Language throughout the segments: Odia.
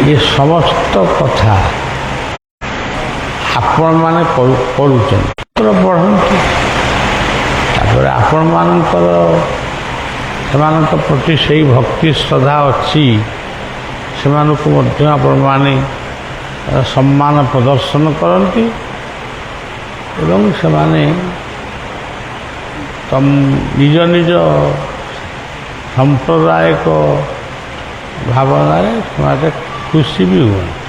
ଏ ସମସ୍ତ କଥା ଆପଣମାନେ କରୁଛନ୍ତି, ପଢ଼ନ୍ତୁ। ତାପରେ ଆପଣମାନଙ୍କର ସେମାନଙ୍କ ପ୍ରତି ସେଇ ଭକ୍ତି ଶ୍ରଦ୍ଧା ଅଛି, ସେମାନଙ୍କୁ ମଧ୍ୟ ଆପଣମାନେ ସମ୍ମାନ ପ୍ରଦର୍ଶନ କରନ୍ତି ଏବଂ ସେମାନେ ନିଜ ନିଜ ସାମ୍ପ୍ରଦାୟିକ ଭାବନାରେ ସେମାନେ ଖୁସି ବି ହୁଅନ୍ତି।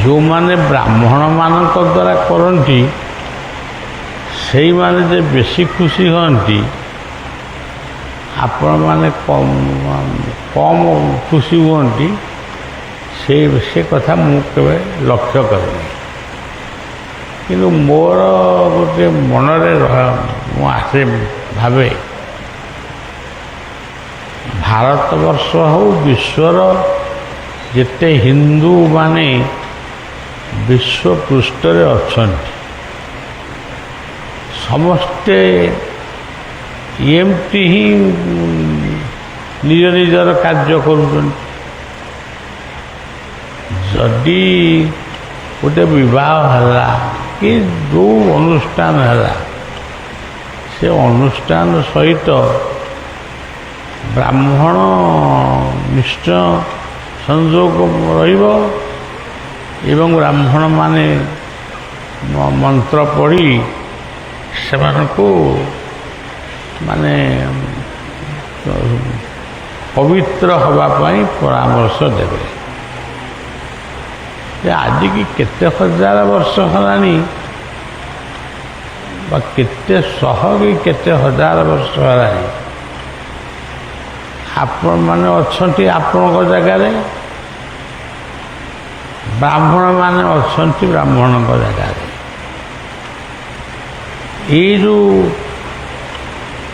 ଯେଉଁମାନେ ବ୍ରାହ୍ମଣମାନଙ୍କ ଦ୍ୱାରା କରନ୍ତି ସେଇମାନେ ଯେ ବେଶୀ ଖୁସି ହୁଅନ୍ତି, ଆପଣମାନେ କମ୍ ଖୁସି ହୁଅନ୍ତି, ସେ କଥା ମୁଁ କେବେ ଲକ୍ଷ୍ୟ କରେନି। କିନ୍ତୁ ମୋର ଗୋଟେ ମନରେ ମୁଁ ଭାବେ ଭାରତବର୍ଷ ହେଉ ବିଶ୍ୱର ଯେତେ ହିନ୍ଦୁମାନେ ବିଶ୍ୱ ପୃଷ୍ଠରେ ଅଛନ୍ତି ସମସ୍ତେ ଏମିତି ହିଁ ନିଜ ନିଜର କାର୍ଯ୍ୟ କରୁଛନ୍ତି। ଯଦି ଗୋଟେ ବିବାହ ହେଲା କି ଯେଉଁ ଅନୁଷ୍ଠାନ ହେଲା, ସେ ଅନୁଷ୍ଠାନ ସହିତ ବ୍ରାହ୍ମଣ ନିଶ୍ଚୟ ସଂଯୋଗ ରହିବ ଏବଂ ବ୍ରାହ୍ମଣମାନେ ମନ୍ତ୍ର ପଢ଼ି ସେମାନଙ୍କୁ ମାନେ ପବିତ୍ର ହେବା ପାଇଁ ପରାମର୍ଶ ଦେବେ। ଯେ ଆଜିକି କେତେ ହଜାର ବର୍ଷ ହେଲାଣି ବା କେତେ ଶହ କି କେତେ ହଜାର ବର୍ଷ ହେଲାଣି ଆପଣମାନେ ଅଛନ୍ତି ଆପଣଙ୍କ ଜାଗାରେ, ବ୍ରାହ୍ମଣମାନେ ଅଛନ୍ତି ବ୍ରାହ୍ମଣଙ୍କ ଜାଗାରେ। ଏଇ ଯେଉଁ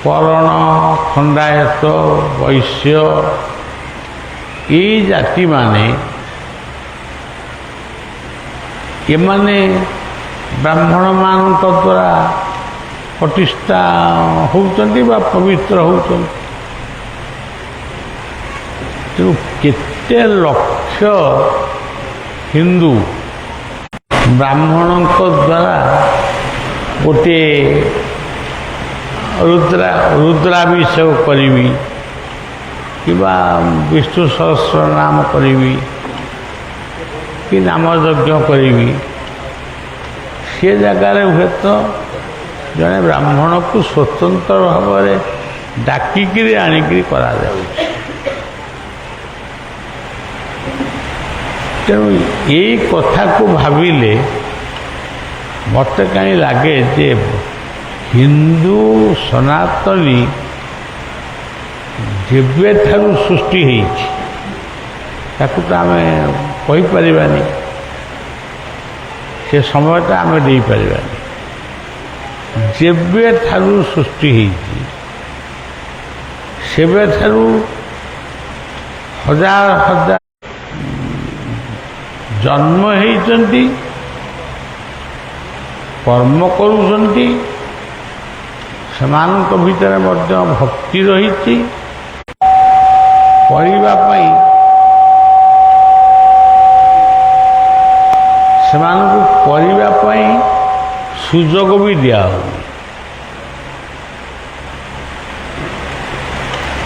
କରଣ, ଖଣ୍ଡାୟତ, ବୈଶ୍ୟ ଏଇ ଜାତିମାନେ ଏମାନେ ବ୍ରାହ୍ମଣମାନଙ୍କ ଦ୍ୱାରା ପ୍ରତିଷ୍ଠା ହେଉଛନ୍ତି ବା ପବିତ୍ର ହେଉଛନ୍ତି। ତେଣୁ କେତେ ଲକ୍ଷ ହିନ୍ଦୁ ବ୍ରାହ୍ମଣଙ୍କ ଦ୍ୱାରା ଗୋଟିଏ ରୁଦ୍ରାଭିଷେକ କରିବି କିମ୍ବା ବିଷ୍ଣୁ ସହସ୍ର ନାମ କରିବି କି ନାମଯଜ୍ଞ କରିବି, ସେ ଜାଗାରେ ହୁଏତ ଜଣେ ବ୍ରାହ୍ମଣକୁ ସ୍ୱତନ୍ତ୍ର ଭାବରେ ଡାକିକିରି ଆଣିକିରି କରାଯାଉଛି। ତେଣୁ ଏଇ କଥାକୁ ଭାବିଲେ ମୋତେ କାହିଁ ଲାଗେ ଯେ ହିନ୍ଦୁ ସନାତନୀ ଯେବେଠାରୁ ସୃଷ୍ଟି ହେଇଛି ତାକୁ ତ ଆମେ କହିପାରିବାନି, ସେ ସମୟଟା ଆମେ ଦେଇପାରିବାନି। ଯେବେଠାରୁ ସୃଷ୍ଟି ହେଇଛି ସେବେଠାରୁ ହଜାର ହଜାର ଜନ୍ମ ହେଇଛନ୍ତି, କର୍ମ କରୁଛନ୍ତି, ସେମାନଙ୍କ ଭିତରେ ମଧ୍ୟ ଭକ୍ତି ରହିଛି। କରିବା ପାଇଁ ସେମାନଙ୍କୁ କରିବା ପାଇଁ ସୁଯୋଗ ବି ଦିଆହେଉନି।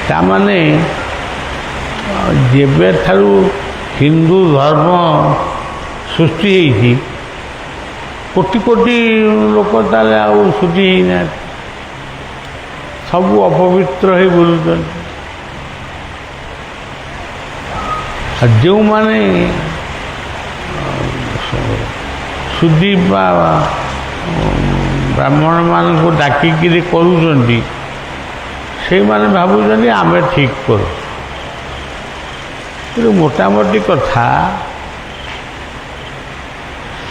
ତାମାନେ ଯେବେଠାରୁ ହିନ୍ଦୁ ଧର୍ମ ସୃଷ୍ଟି ହେଇଛି କୋଟି କୋଟି ଲୋକ ତାହେଲେ ଆଉ ଶୁଦ୍ଧି ହେଇନାହାନ୍ତି, ସବୁ ଅପବିତ୍ର ହେଇ ବୁଲୁଛନ୍ତି। ଆଉ ଯେଉଁମାନେ ଶୁଦ୍ଧି ବା ବ୍ରାହ୍ମଣମାନଙ୍କୁ ଡାକିକିରି କରୁଛନ୍ତି ସେଇମାନେ ଭାବୁଛନ୍ତି ଆମେ ଠିକ୍ କରୁ। କିନ୍ତୁ ମୋଟାମୋଟି କଥା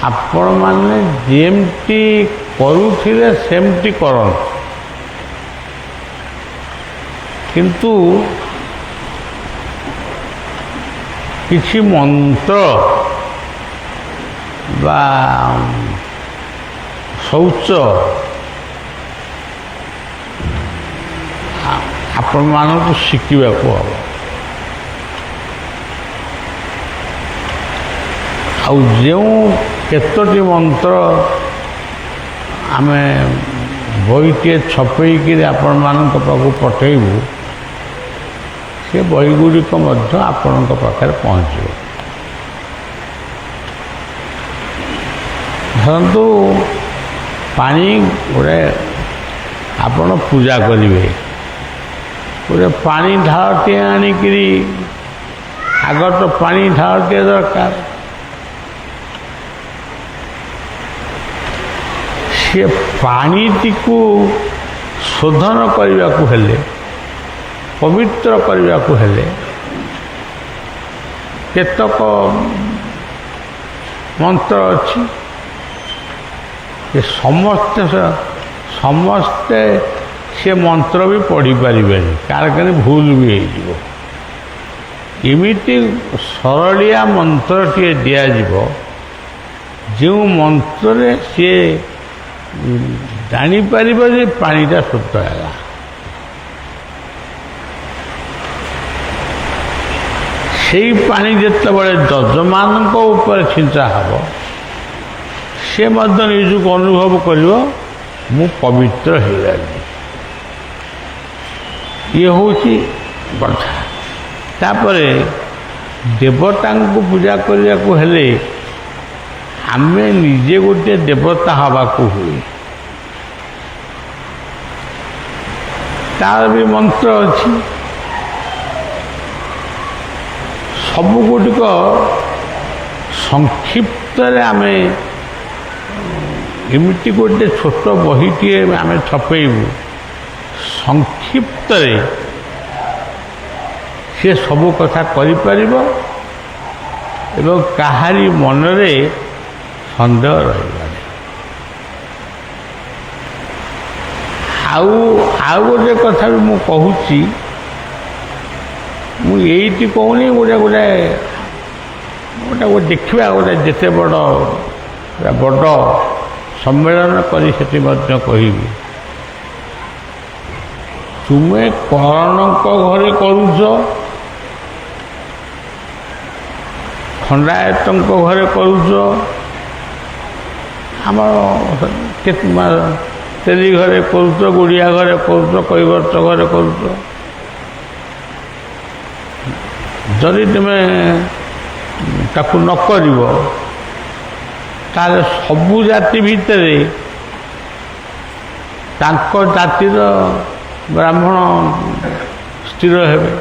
ଆପଣମାନେ ଯେମିତି କରୁଥିଲେ ସେମିତି କରନ୍ତୁ, କିନ୍ତୁ କିଛି ମନ୍ତ୍ର ବା ଶୌଚ ଆପଣମାନଙ୍କୁ ଶିଖିବାକୁ ହେବ। ଆଉ ଯେଉଁ କେତୋଟି ମନ୍ତ୍ର ଆମେ ବହିଟିଏ ଛପେଇକିରି ଆପଣମାନଙ୍କ ପାଖକୁ ପଠାଇବୁ, ସେ ବହିଗୁଡ଼ିକ ମଧ୍ୟ ଆପଣଙ୍କ ପାଖରେ ପହଞ୍ଚିବ। ଧରନ୍ତୁ ପାଣି ଗୋଟେ ଆପଣ ପୂଜା କରିବେ, ଗୋଟେ ପାଣି ଢାଳଟିଏ ଆଣିକିରି, ଆଗ ତ ପାଣି ଢାଳଟିଏ ଦରକାର। ସେ ପାଣିଟିକୁ ଶୋଧନ କରିବାକୁ ହେଲେ, ପବିତ୍ର କରିବାକୁ ହେଲେ କେତେକ ମନ୍ତ୍ର ଅଛି, ଯେ ସମସ୍ତେ ସେ ମନ୍ତ୍ର ବି ପଢ଼ିପାରିବେନି, କାହାର କେମିତି ଭୁଲ ବି ହେଇଯିବ। ଏମିତି ସରଳିଆ ମନ୍ତ୍ରଟିଏ ଦିଆଯିବ ଯେଉଁ ମନ୍ତ୍ରରେ ସିଏ ଜାଣିପାରିବ ଯେ ପାଣିଟା ଶୁଦ୍ଧ ହେଲା। ସେଇ ପାଣି ଯେତେବେଳେ ଯଜମାନଙ୍କ ଉପରେ ଛିଞ୍ଚା ହେବ, ସେ ମଧ୍ୟ ନିଜକୁ ଅନୁଭବ କରିବ ମୁଁ ପବିତ୍ର ହେଇଗଲି। ଇଏ ହେଉଛି କଥା। ତାପରେ ଦେବତାଙ୍କୁ ପୂଜା କରିବାକୁ ହେଲେ ଆମେ ନିଜେ ଗୋଟିଏ ଦେବତା ହେବାକୁ ହୁଏ। ତାର ବି ମନ୍ତ୍ର ଅଛି। ସବୁଗୁଡ଼ିକ ସଂକ୍ଷିପ୍ତରେ ଆମେ ଏମିତି ଗୋଟେ ଛୋଟ ବହିଟିଏ ଆମେ ଛପେଇବୁ, ସଂକ୍ଷିପ୍ତରେ ସେ ସବୁ କଥା କରିପାରିବ ଏବଂ କାହାରି ମନରେ ସନ୍ଦେହ ରହିବନି। ଆଉ ଗୋଟେ କଥା ବି ମୁଁ କହୁଛି, ମୁଁ ଏଇଠି କହୁନି, ଗୋଟେ ଦେଖିବା, ଗୋଟେ ଯେତେ ବଡ଼ ସମ୍ମେଳନ କରି ସେଠି ମଧ୍ୟ କହିବି। ତୁମେ କରଣଙ୍କ ଘରେ କରୁଛ, ଖଣ୍ଡାୟତଙ୍କ ଘରେ କରୁଛ, ଆମର ତେଲି ଘରେ କରୁଛ, ଗୁଡ଼ିଆ ଘରେ କରୁଛ, କୈବର୍ତ୍ତ ଘରେ କରୁଛ। ଯଦି ତୁମେ ତାକୁ ନ କରିବ ତାହେଲେ ସବୁ ଜାତି ଭିତରେ ତାଙ୍କ ଜାତିର ବ୍ରାହ୍ମଣ ସ୍ଥିର ହେବେ।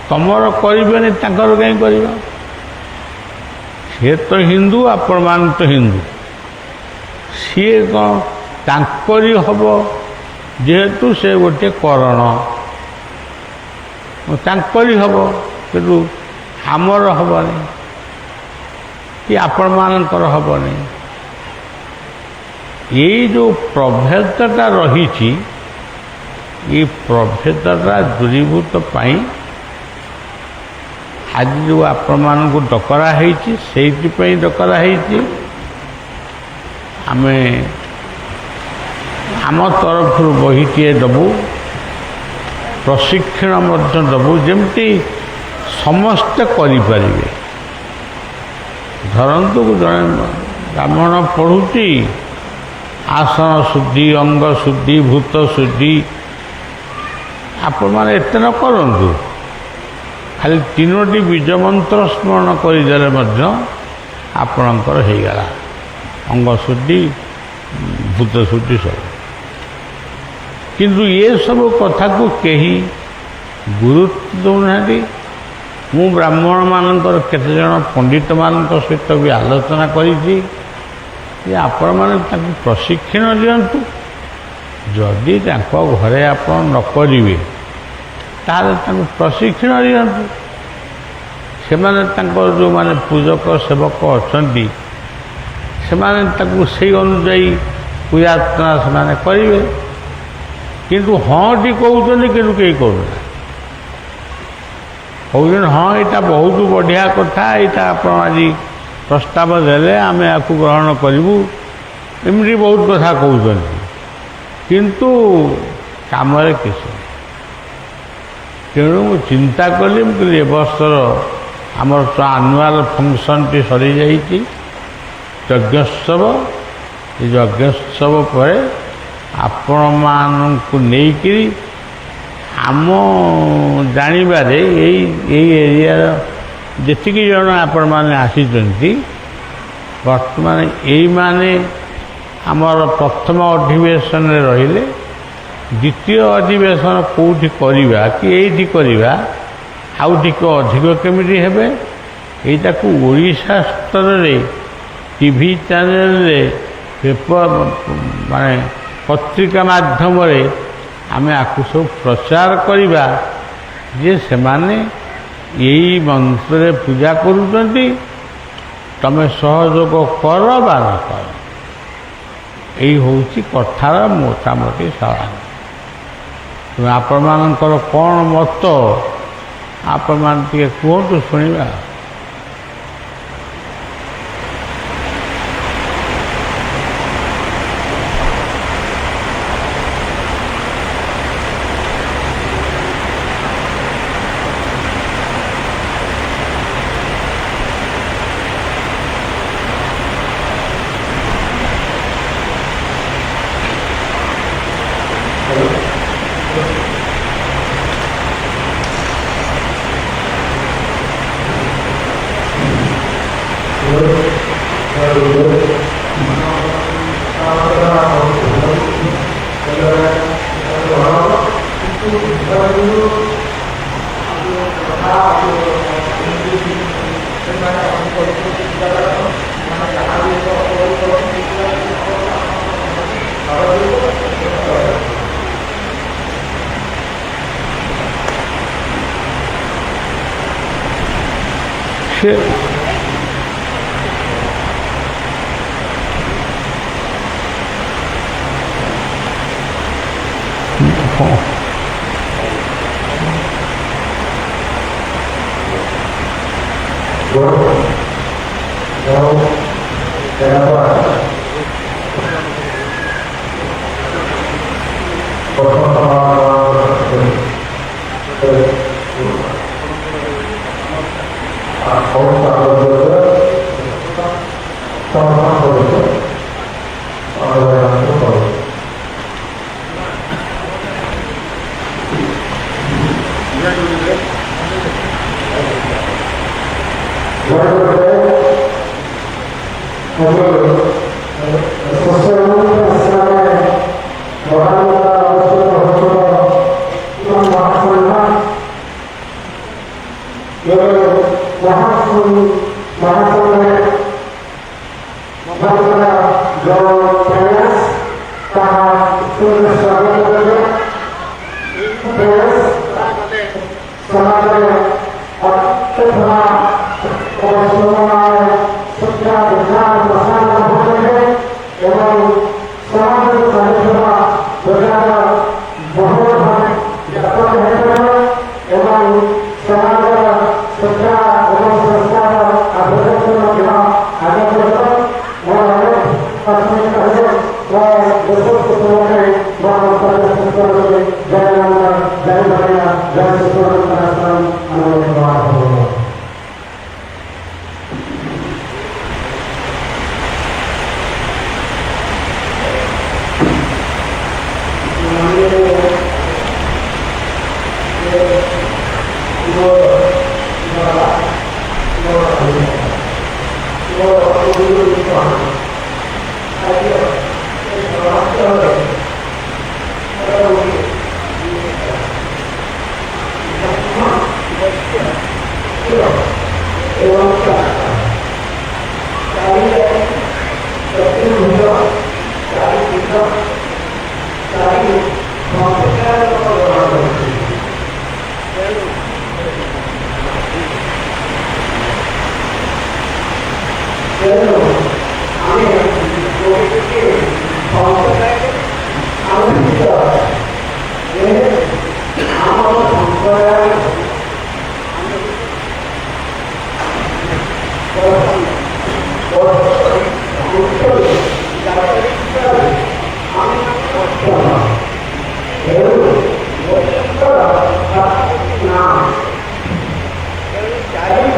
ତମର କରିବେନି, ତାଙ୍କର କାହିଁ କରିବ? ସିଏ ତ ହିନ୍ଦୁ, ଆପଣମାନେ ତ ହିନ୍ଦୁ। ସିଏ କ'ଣ ତାଙ୍କରି ହେବ, ଯେହେତୁ ସେ ଗୋଟିଏ କରଣ, ତାଙ୍କରି ହେବ, କିନ୍ତୁ ଆମର ହେବନି କି ଆପଣମାନଙ୍କର ହେବନି। ଏଇ ଯେଉଁ ପ୍ରଭେଦଟା ରହିଛି, এই ପ୍ରଭେଦଟା ଦୂରୀଭୂତ ପାଇଁ ଆଜି ଯେଉଁ ଆପଣମାନଙ୍କୁ ଡକରା ହେଇଛି, ସେଇଥିପାଇଁ ଡକରା ହେଇଛି। ଆମେ ଆମ ତରଫରୁ ବହିଟିଏ ଦେବୁ, ପ୍ରଶିକ୍ଷଣ ମଧ୍ୟ ଦେବୁ, ଯେମିତି ସମସ୍ତେ କରିପାରିବେ। ଧରନ୍ତୁ ଜଣେ ବ୍ରାହ୍ମଣ ପଢ଼ୁଛି ଆସନ ଶୁଦ୍ଧି, ଅଙ୍ଗ ଶୁଦ୍ଧି, ଭୂତ ଶୁଦ୍ଧି, ଆପଣମାନେ ଏତେ ନ କରନ୍ତୁ, ଖାଲି 3ଟି ବୀଜ ମନ୍ତ୍ର ସ୍ମରଣ କରିଦେଲେ ମଧ୍ୟ ଆପଣଙ୍କର ହେଇଗଲା ଅଙ୍ଗ ଶୁଦ୍ଧି, ଭୂତ ଶୁଦ୍ଧି ସବୁ। କିନ୍ତୁ ଏସବୁ କଥାକୁ କେହି ଗୁରୁତ୍ୱ ଦେଉନାହାନ୍ତି। ମୁଁ ବ୍ରାହ୍ମଣମାନଙ୍କର କେତେଜଣ ପଣ୍ଡିତମାନଙ୍କ ସହିତ ବି ଆଲୋଚନା କରିଛି ଯେ ଆପଣମାନେ ତାଙ୍କୁ ପ୍ରଶିକ୍ଷଣ ଦିଅନ୍ତୁ। ଯଦି ତାଙ୍କ ଘରେ ଆପଣ ନ କରିବେ ତାହେଲେ ତାଙ୍କୁ ପ୍ରଶିକ୍ଷଣ ଦିଅନ୍ତୁ। ସେମାନେ ତାଙ୍କର ଯେଉଁମାନେ ପୂଜକ ସେବକ ଅଛନ୍ତି, ସେମାନେ ତାକୁ ସେଇ ଅନୁଯାୟୀ ପୂଜାର୍ଚ୍ଚନା ସେମାନେ କରିବେ। କିନ୍ତୁ ହଁଟି କହୁଛନ୍ତି, କିନ୍ତୁ କେହି କରୁନାହାନ୍ତି। କହୁଛନ୍ତି ହଁ ଏଇଟା ବହୁତ ବଢ଼ିଆ କଥା, ଏଇଟା ଆପଣ ଆଜି ପ୍ରସ୍ତାବ ଦେଲେ ଆମେ ଏହାକୁ ଗ୍ରହଣ କରିବୁ, ଏମିତି ବହୁତ କଥା କହୁଛନ୍ତି, କିନ୍ତୁ କାମରେ କିଛି ନାହିଁ। ତେଣୁ ମୁଁ ଚିନ୍ତା କଲି, ମୁଁ କହିଲି ଏ ବର୍ଷର ଆମର ତ ଆନୁଆଲ୍ ଫଙ୍କସନ୍ଟି ସରିଯାଇଛି ଯଜ୍ଞୋତ୍ସବ। ଏ ଯଜ୍ଞୋତ୍ସବ ପରେ ଆପଣମାନଙ୍କୁ ନେଇକରି ଆମ ଜାଣିବାରେ ଏଇ ଏରିଆର ଯେତିକି ଜଣ ଆପଣମାନେ ଆସିଛନ୍ତି ବର୍ତ୍ତମାନ ଏଇମାନେ ଆମର ପ୍ରଥମ ଅଧିବେଶନରେ ରହିଲେ। ଦ୍ୱିତୀୟ ଅଧିବେଶନ କେଉଁଠି କରିବା କି ଏଇଠି କରିବା ଆଉ ଟିକେ ଅଧିକ କେମିତି ହେବେ ଏଇଟାକୁ ଓଡ଼ିଶା ସ୍ତରରେ ଟିଭି ଚ୍ୟାନେଲରେ ପେପର ମାନେ ପତ୍ରିକା ମାଧ୍ୟମରେ ଆମେ ଆକୁ ସବୁ ପ୍ରଚାର କରିବା ଯେ ସେମାନେ ଏଇ ମନ୍ତ୍ରରେ ପୂଜା କରୁଛନ୍ତି, ତମେ ସହଯୋଗ କର ବା ନ କର। ଏଇ ହେଉଛି କଥାର ମୋଟାମୋଟି ସାର। ତେଣୁ ଆପଣମାନଙ୍କର କ'ଣ ମତ ଆପଣମାନେ ଟିକେ କୁହନ୍ତୁ ଶୁଣିବା।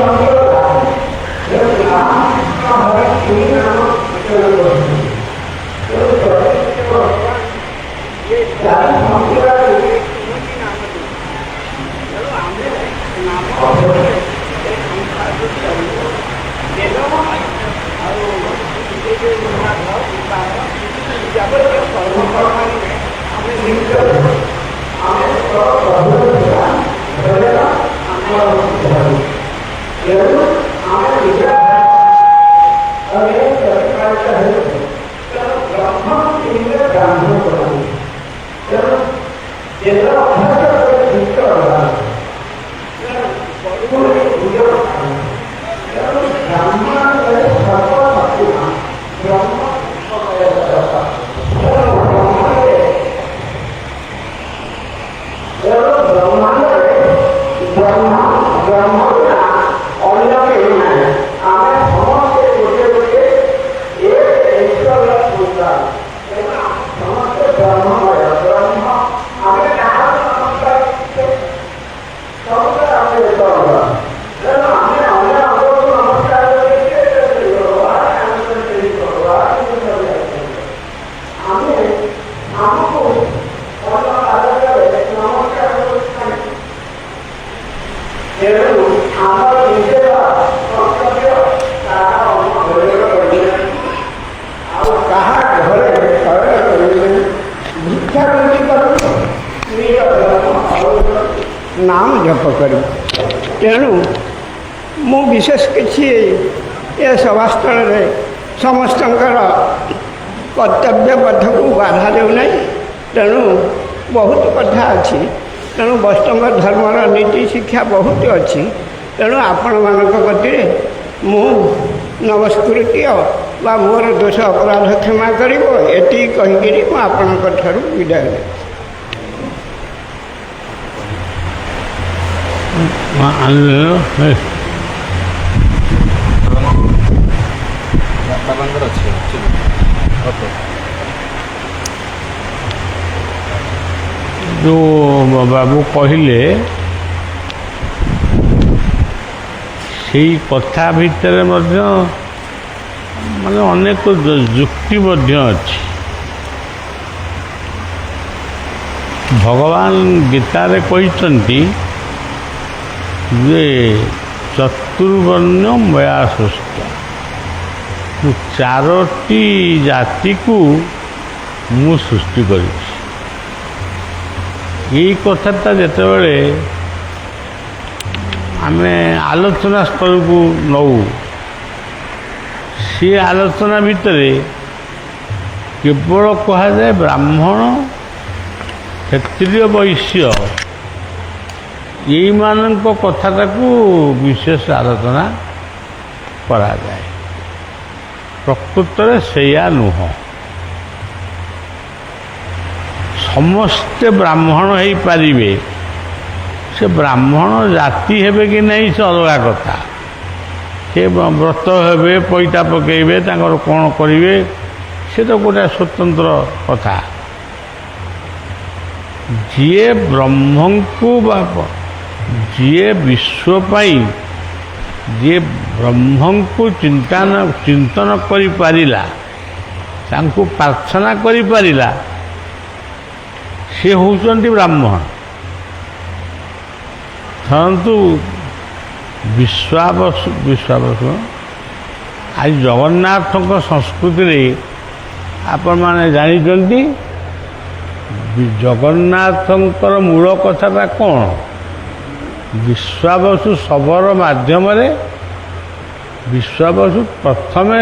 Now, ନାମ ଜପ କରିବୁ। ତେଣୁ ମୁଁ ବିଶେଷ କିଛି ଏ ସଭାସ୍ଥଳରେ ସମସ୍ତଙ୍କର କର୍ତ୍ତବ୍ୟ ପଥକୁ ବାଧା ଦେଉନାହିଁ। ତେଣୁ ବହୁତ କଥା ଅଛି, ତେଣୁ ବୈଷ୍ଣବ ଧର୍ମର ନୀତି ଶିକ୍ଷା ବହୁତ ଅଛି। ତେଣୁ ଆପଣମାନଙ୍କ କତିରେ ମୁଁ ନମସ୍କୃତ୍ୟ ବା ମୋର ଦୋଷ ଅପରାଧ କ୍ଷମା କରିବ, ଏତିକି କହିକିରି ମୁଁ ଆପଣଙ୍କ ଠାରୁ ବିଦାୟ ନେବି। ଯେଉଁ ବାବୁ କହିଲେ ସେଇ କଥା ଭିତରେ ମଧ୍ୟ ମାନେ ଅନେକ ଯୁକ୍ତି ମଧ୍ୟ ଅଛି। ଭଗବାନ ଗୀତାରେ କହିଛନ୍ତି ଯେ ଚତୁର୍ବର୍ଣ୍ଣ ମୟା ସୃଷ୍ଟ, ମୁଁ 4ଟି ଜାତିକୁ ମୁଁ ସୃଷ୍ଟି କରିଛି। ଏଇ କଥାଟା ଯେତେବେଳେ ଆମେ ଆଲୋଚନା ସ୍ତରକୁ ନେଉ, ସେ ଆଲୋଚନା ଭିତରେ କେବଳ କୁହାଯାଏ ବ୍ରାହ୍ମଣ, କ୍ଷତ୍ରିୟ, ବୈଶ୍ୟ ଏଇମାନଙ୍କ କଥାଟାକୁ ବିଶେଷ ଆଲୋଚନା କରାଯାଏ। ପ୍ରକୃତରେ ସେଇଆ ନୁହଁ। ସମସ୍ତେ ବ୍ରାହ୍ମଣ ହେଇପାରିବେ, ସେ ବ୍ରାହ୍ମଣ ଜାତି ହେବେ କି ନାହିଁ ସେ ଅଲଗା କଥା। ସେ ବ୍ରତ ହେବେ, ପଇତା ପକାଇବେ, ତାଙ୍କର କ'ଣ କରିବେ ସେ ତ ଗୋଟେ ସ୍ୱତନ୍ତ୍ର କଥା। ଯିଏ ବ୍ରହ୍ମଙ୍କୁ ବା ଯିଏ ବିଶ୍ୱ ପାଇଁ ଯିଏ ବ୍ରହ୍ମଙ୍କୁ ଚିନ୍ତନ କରିପାରିଲା, ତାଙ୍କୁ ପ୍ରାର୍ଥନା କରିପାରିଲା, ସେ ହେଉଛନ୍ତି ବ୍ରାହ୍ମଣ। ଧରନ୍ତୁ ବିଶ୍ୱାବସୁ ଆଜି ଜଗନ୍ନାଥଙ୍କ ସଂସ୍କୃତିରେ ଆପଣମାନେ ଜାଣିଛନ୍ତି ଜଗନ୍ନାଥଙ୍କର ମୂଳ କଥାଟା କ'ଣ? ବିଶ୍ୱାବସୁ ଶବର ମାଧ୍ୟମରେ ବିଶ୍ୱାବସୁ ପ୍ରଥମେ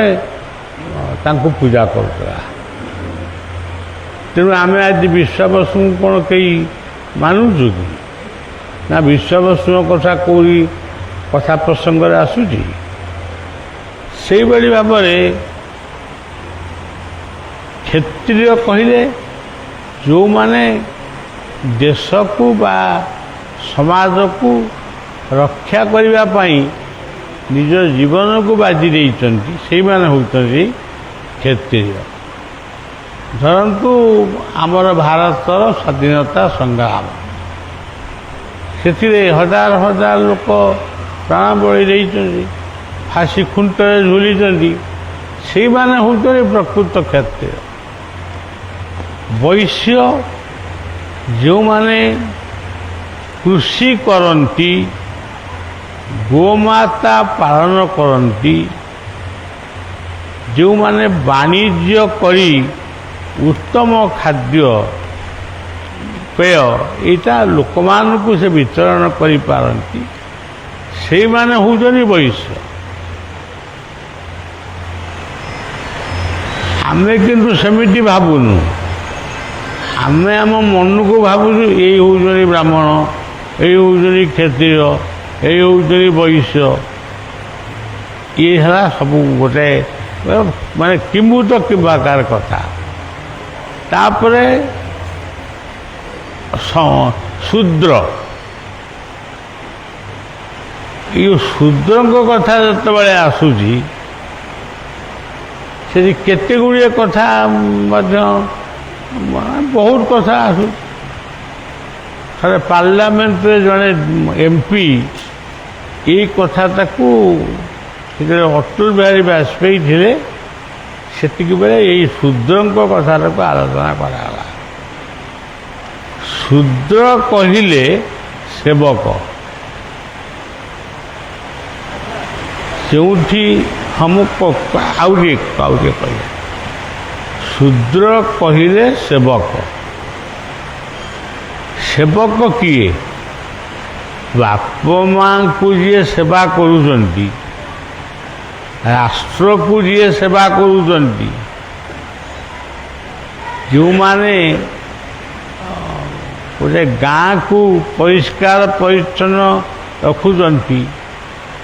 ତାଙ୍କୁ ପୂଜା କରୁଥିଲା। ତେଣୁ ଆମେ ଆଜି ବିଶ୍ୱାବସୁଙ୍କୁ କ'ଣ କେହି ମାନୁଛୁ କି? ନା ବିଶ୍ୱାବସୁଙ୍କ କଥା କେଉଁଠି କଥା ପ୍ରସଙ୍ଗରେ ଆସୁଛି? ସେଇଭଳି ଭାବରେ କ୍ଷତ୍ରିୟ କହିଲେ ଯେଉଁମାନେ ଦେଶକୁ ବା ସମାଜକୁ ରକ୍ଷା କରିବା ପାଇଁ ନିଜ ଜୀବନକୁ ବାଜି ଦେଇଛନ୍ତି, ସେଇମାନେ ହେଉଛନ୍ତି କ୍ଷତ୍ରିୟ। ଧରନ୍ତୁ ଆମର ଭାରତର ସ୍ୱାଧୀନତା ସଂଗ୍ରାମ, ସେଥିରେ ହଜାର ହଜାର ଲୋକ ପ୍ରାଣ ବଳି ଦେଇଛନ୍ତି, ଫାଶୀ ଖୁଣ୍ଟରେ ଝୁଲିଛନ୍ତି, ସେଇମାନେ ହେଉଛନ୍ତି ପ୍ରକୃତ କ୍ଷତ୍ରିୟ। ବୈଶ୍ୟ ଯେଉଁମାନେ କୃଷି କରନ୍ତି, ଗୋମାତା ପାଳନ କରନ୍ତି, ଯେଉଁମାନେ ବାଣିଜ୍ୟ କରି ଉତ୍ତମ ଖାଦ୍ୟ ପେୟ ଏଇଟା ଲୋକମାନଙ୍କୁ ସେ ବିତରଣ କରିପାରନ୍ତି, ସେଇମାନେ ହେଉଛନ୍ତି ବୈଶ୍ୟ। ଆମେ କିନ୍ତୁ ସେମିତି ଭାବୁନୁ। ଆମେ ଆମ ମନକୁ ଭାବୁଛୁ ଏଇ ହେଉଛନ୍ତି ବ୍ରାହ୍ମଣ, ଏଇ ହେଉଛନ୍ତି କ୍ଷତ୍ରିୟ, ଏଇ ହେଉଛନ୍ତି ବୈଶ୍ୟ। ଇଏ ହେଲା ସବୁ ଗୋଟେ ମାନେ କିମ୍ଭୂତ କିମ୍ବାକାର କଥା। ତାପରେ ଶୂଦ୍ର, ଏଇ ଶୂଦ୍ରଙ୍କ କଥା ଯେତେବେଳେ ଆସୁଛି ସେଠି କେତେ ଗୁଡ଼ିଏ କଥା ମଧ୍ୟ ବହୁତ କଥା ଆସୁଛି। ଥରେ ପାର୍ଲାମେଣ୍ଟରେ ଜଣେ MP ଏଇ କଥାଟାକୁ ସେତେବେଳେ ଅଟଳ ବିହାରୀ ବାଜପେୟୀ ଥିଲେ, ସେତିକିବେଳେ ଏଇ ଶୂଦ୍ରଙ୍କ କଥାଟାକୁ ଆଲୋଚନା କରାଗଲା। ଶୂଦ୍ର କହିଲେ ସେବକ, ଯେଉଁଠି ମୁଁ ଆଉ ଟିକେ କହିଲେ ଶୂଦ୍ର କହିଲେ ସେବକ। ସେବକ କିଏ? ବାପ ମାଙ୍କୁ ଯିଏ ସେବା କରୁଛନ୍ତି, ରାଷ୍ଟ୍ରକୁ ଯିଏ ସେବା କରୁଛନ୍ତି, ଯେଉଁମାନେ ଗୋଟେ ଗାଁକୁ ପରିଷ୍କାର ପରିଚ୍ଛନ୍ନ ରଖୁଛନ୍ତି,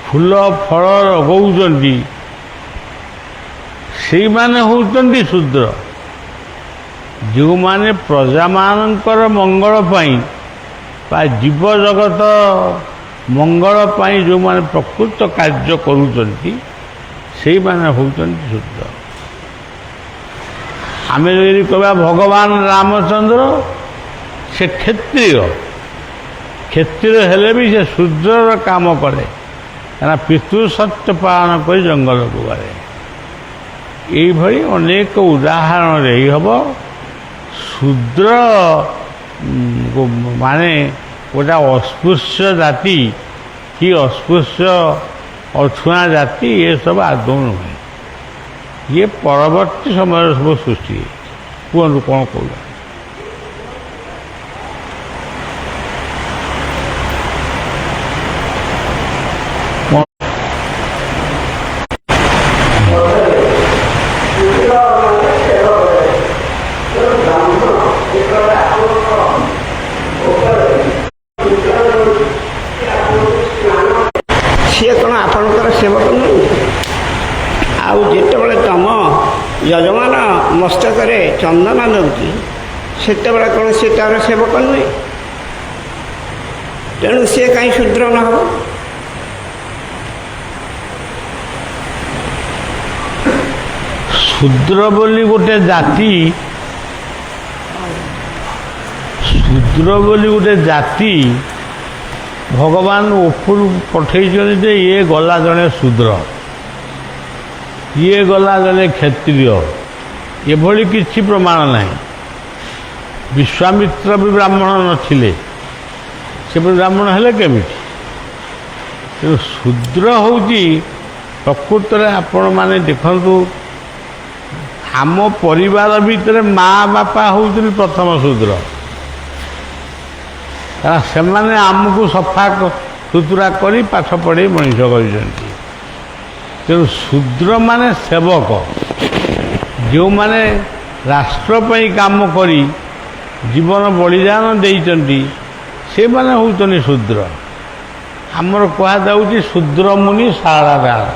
ଫୁଲ ଫଳ ଲଗାଉଛନ୍ତି, ସେଇମାନେ ହେଉଛନ୍ତି ଶୂଦ୍ର। ଯେଉଁମାନେ ପ୍ରଜାମାନଙ୍କର ମଙ୍ଗଳ ପାଇଁ ବା ଜୀବଜଗତ ମଙ୍ଗଳ ପାଇଁ ଯେଉଁମାନେ ପ୍ରକୃତ କାର୍ଯ୍ୟ କରୁଛନ୍ତି, ସେଇମାନେ ହେଉଛନ୍ତି ଶୂଦ୍ର। ଆମେ ଯଦି କହିବା ଭଗବାନ ରାମଚନ୍ଦ୍ର, ସେ କ୍ଷତ୍ରିୟ ହେଲେ ବି ସେ ଶୂଦ୍ରର କାମ କରେ, କାରଣ ପିତୃ ସତ୍ୟ ପାଳନ କରି ଜଙ୍ଗଲକୁ ଗଲେ। এইভাবে অনেক উদাহরণ দেই হব। শূদ্র মানে গোটা অস্পৃশ্য জাতি কি অস্পৃশ্য অছুঁয়া জাতি এসব আদৌ নুহে, ইয়ে পরবর্তী সময়ের সব সৃষ্টি। কুহতু কোণ কৌল? ସିଏ କ'ଣ ଆପଣଙ୍କର ସେବକ ନୁହେଁ? ଆଉ ଯେତେବେଳେ ତମ ଯଜମାନ ମସ୍ତକରେ ଚନ୍ଦନ ଦେଉଛି, ସେତେବେଳେ କ'ଣ ସେ ତା'ର ସେବକ ନୁହେଁ? ତେଣୁ ସିଏ କାହିଁ ଶୂଦ୍ର ନ ହେବ? ଶୂଦ୍ର ବୋଲି ଗୋଟେ ଜାତି, ଶୂଦ୍ର ବୋଲି ଗୋଟେ ଜାତି ଭଗବାନ ଉପରୁ ପଠେଇଛନ୍ତି ଯେ ଇଏ ଗଲା ଜଣେ ଶୂଦ୍ର, ଇଏ ଗଲା ଜଣେ କ୍ଷତ୍ରିୟ, ଏଭଳି କିଛି ପ୍ରମାଣ ନାହିଁ। ବିଶ୍ୱାମିତ୍ର ବି ବ୍ରାହ୍ମଣ ନଥିଲେ, ସେ ବ୍ରାହ୍ମଣ ହେଲେ କେମିତି? ତେଣୁ ଶୂଦ୍ର ହେଉଛି ପ୍ରକୃତରେ ଆପଣମାନେ ଦେଖନ୍ତୁ, ଆମ ପରିବାର ଭିତରେ ମା ବାପା ହେଉଛନ୍ତି ପ୍ରଥମ ଶୂଦ୍ର, କାରଣ ସେମାନେ ଆମକୁ ସଫା ସୁତୁରା କରି ପାଠ ପଢ଼େଇ ମଣିଷ କରିଛନ୍ତି। ତେଣୁ ଶୂଦ୍ରମାନେ ସେବକ, ଯେଉଁମାନେ ରାଷ୍ଟ୍ର ପାଇଁ କାମ କରି ଜୀବନ ବଳିଦାନ ଦେଇଛନ୍ତି, ସେମାନେ ହେଉଛନ୍ତି ଶୂଦ୍ର। ଆମର କୁହାଯାଉଛି ଶୂଦ୍ରମୁନି ଶାରଳା ଦାସ।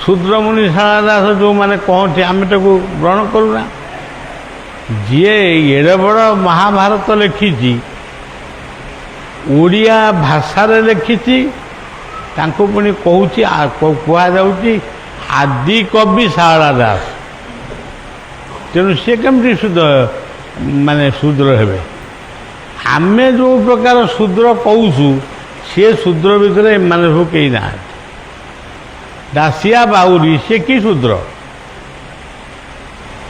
ଶୂଦ୍ରମୁନି ଶାରଳା ଦାସ ଯେଉଁମାନେ କହନ୍ତି, ଆମେ ତାକୁ ଗ୍ରହଣ କରୁନା। ଯିଏ ଏଡ଼େ ବଡ଼ ମହାଭାରତ ଲେଖିଛି, ଓଡ଼ିଆ ଭାଷାରେ ଲେଖିଛି, ତାଙ୍କୁ ପୁଣି କହୁଛି, କୁହାଯାଉଛି ଆଦି କବି ଶାରଳା ଦାସ। ତେଣୁ ସେ କେମିତି ମାନେ ଶୂଦ୍ର ହେବେ? ଆମେ ଯେଉଁ ପ୍ରକାର ଶୂଦ୍ର କହୁଛୁ, ସେ ଶୂଦ୍ର ଭିତରେ ଏମାନେ ସବୁ କେହି ନାହାନ୍ତି। ଦାସିଆ ବାଉରୀ ସେ କି ଶୂଦ୍ର?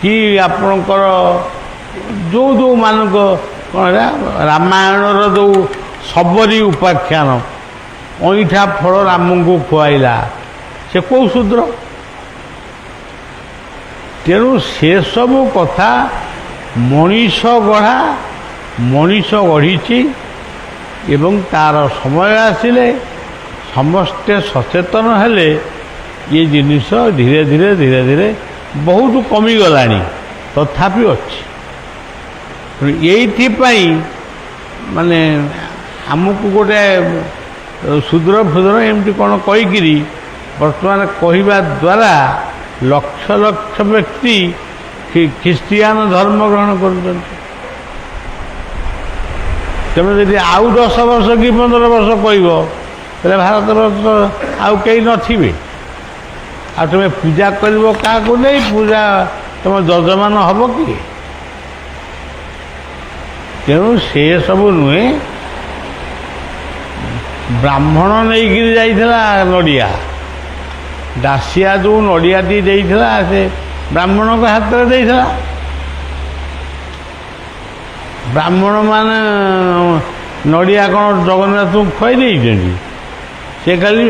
କି ଆପଣଙ୍କର ଯେଉଁମାନଙ୍କ କ'ଣ ରାମାୟଣର ଯେଉଁ ଶବରୀ ଉପାଖ୍ୟାନ, ଅଇଁଠା ଫଳ ରାମଙ୍କୁ ଖୁଆଇଲା, ସେ କେଉଁ ଶୂଦ୍ର? ତେଣୁ ସେସବୁ କଥା ମଣିଷ ଗଢ଼ା, ମଣିଷ ଗଢ଼ିଛି ଏବଂ ତା'ର ସମୟ ଆସିଲେ ସମସ୍ତେ ସଚେତନ ହେଲେ ये जिनिस धीरे धीरे धीरे धीरे बहुत कमिगलानी, तथापि अच्छी। ये माने आमको गोटे शूद्र फुद्र एमती कौन कहीकि बर्तमान कहवा द्वारा लक्ष लक्ष व्यक्ति ख्रीस्टियान धर्म ग्रहण कर। तेणु जब आउ 10 वर्ष कि 15 वर्ष कह भारत वर्ष आउ कई नथिबे, आ तुम पूजा कर क्या नहीं पूजा तुम जजमान हम कि? तेणु से सब नुहे। ब्राह्मण नहीं जाइथिला नड़िया, दासिया जो नड़ियाटी देइथिला से ब्राह्मण को हाथ में देइथिला। ब्राह्मण माने नड़िया कौन जगन्नाथ को खुआई देइछन्ति, से खाली